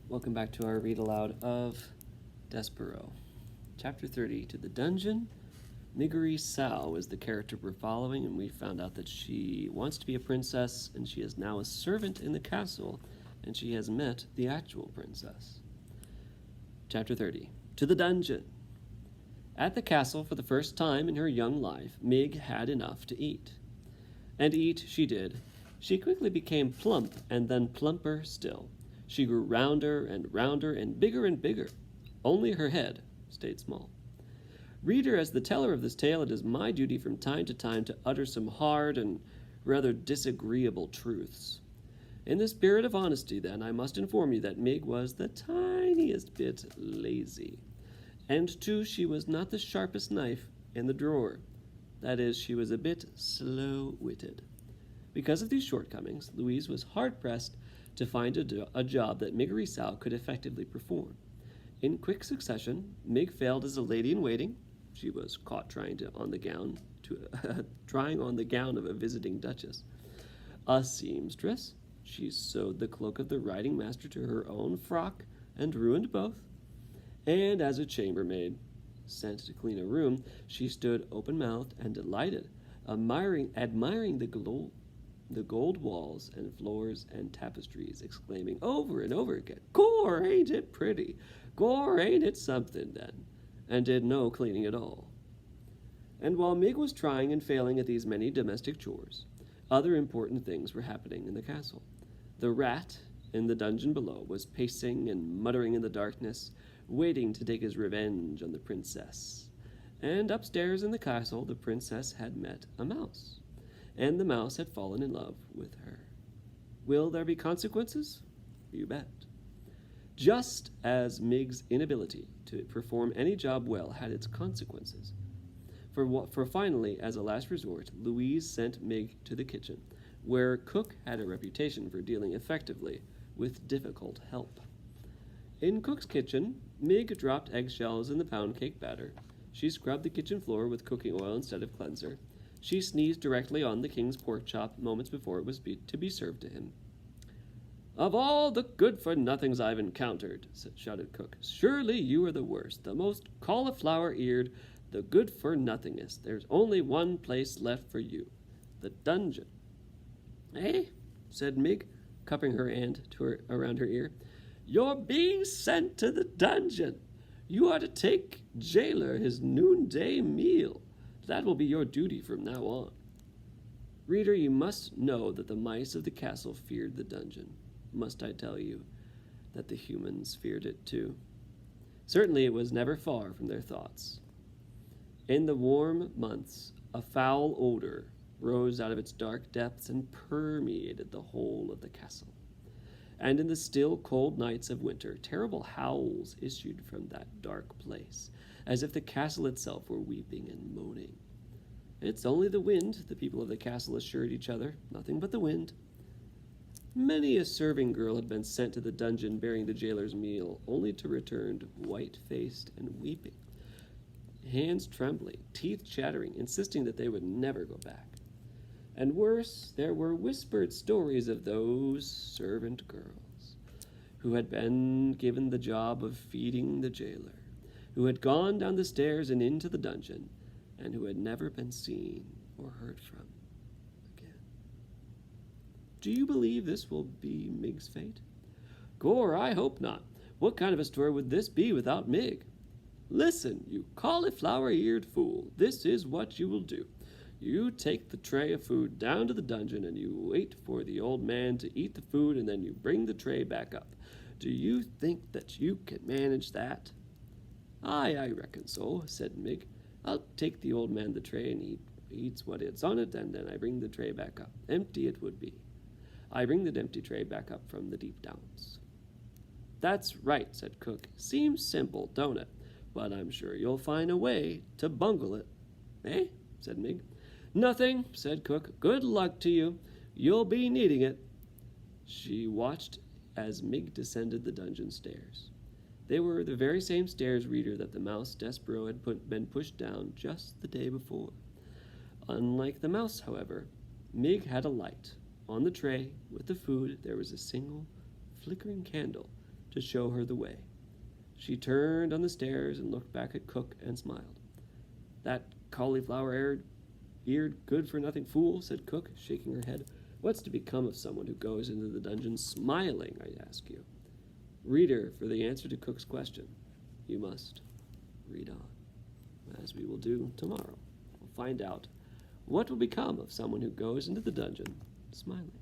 Welcome back to our read aloud of Despereaux. Chapter 30, To the Dungeon. Miggery Sao is the character we're following, and we found out that she wants to be a princess, and she is now a servant in the castle, and she has met the actual princess. Chapter 30, To the Dungeon. At the castle, for the first time in her young life, Mig had enough to eat. And eat she did. She quickly became plump, and then plumper still. She grew rounder and bigger. Only her head stayed small. Reader, as the teller of this tale, it is my duty from time to time to utter some hard and rather disagreeable truths. In the spirit of honesty, then, I must inform you that Mig was the tiniest bit lazy. And, too, she was not the sharpest knife in the drawer. That is, she was a bit slow-witted. Because of these shortcomings, Louise was hard-pressed to find a job that Miggery Sao could effectively perform. In quick succession, Mig failed as a lady-in-waiting. She was caught trying on the gown of a visiting duchess. A seamstress. She sewed the cloak of the riding master to her own frock and ruined both. And as a chambermaid, sent to clean a room, she stood open-mouthed and delighted, admiring the gold walls and floors and tapestries, exclaiming over and over again, "Gor, ain't it pretty? Gor, ain't it something, then?" and did no cleaning at all. And while Mig was trying and failing at these many domestic chores, other important things were happening in the castle. The rat in the dungeon below was pacing and muttering in the darkness, waiting to take his revenge on the princess. And upstairs in the castle, the princess had met a mouse, and the mouse had fallen in love with her. Will there be consequences? You bet. Just as Mig's inability to perform any job well had its consequences. For finally, as a last resort, Louise sent Mig to the kitchen, where Cook had a reputation for dealing effectively with difficult help. In Cook's kitchen, Mig dropped eggshells in the pound cake batter. She scrubbed the kitchen floor with cooking oil instead of cleanser. She sneezed directly on the king's pork chop moments before it was to be served to him. "Of all the good-for-nothings I've encountered," shouted Cook, "surely you are the worst, the most cauliflower-eared, the good-for-nothingest. There's only one place left for you, the dungeon." "Eh?" said Mig, cupping her hand around her ear. "You're being sent to the dungeon. You are to take jailer his noonday meal. That will be your duty from now on." Reader, you must know that the mice of the castle feared the dungeon. Must I tell you that the humans feared it too? Certainly it was never far from their thoughts. In the warm months, a foul odor rose out of its dark depths and permeated the whole of the castle. And in the still, cold nights of winter, terrible howls issued from that dark place, as if the castle itself were weeping and moaning. "It's only the wind," the people of the castle assured each other. "Nothing but the wind." Many a serving girl had been sent to the dungeon bearing the jailer's meal, only to return white-faced and weeping, hands trembling, teeth chattering, insisting that they would never go back. And worse, there were whispered stories of those servant girls who had been given the job of feeding the jailer, who had gone down the stairs and into the dungeon, and who had never been seen or heard from again. Do you believe this will be Mig's fate? Gor, I hope not. What kind of a story would this be without Mig? Listen, you cauliflower-eared fool, this is what you will do. You take the tray of food down to the dungeon, and you wait for the old man to eat the food, and then you bring the tray back up. Do you think that you can manage that?" "Aye, I reckon so," said Mig. "I'll take the old man the tray, and he eats what is on it, and then I bring the tray back up. Empty it would be. I bring the empty tray back up from the deep downs." "That's right," said Cook. "Seems simple, don't it? But I'm sure you'll find a way to bungle it." "Eh?" said Mig. "Nothing," said Cook. "Good luck to you. You'll be needing it." She watched as Mig descended the dungeon stairs. They were the very same stairs, reader, that the mouse Despereaux had been pushed down just the day before. Unlike the mouse, however, Mig had a light. On the tray, with the food, there was a single flickering candle to show her the way. She turned on the stairs and looked back at Cook and smiled. "That cauliflower-eared, good-for-nothing fool," said Cook, shaking her head. "What's to become of someone who goes into the dungeon smiling, I ask you?" Reader, for the answer to Cook's question, you must read on, as we will do tomorrow. We'll find out what will become of someone who goes into the dungeon smiling.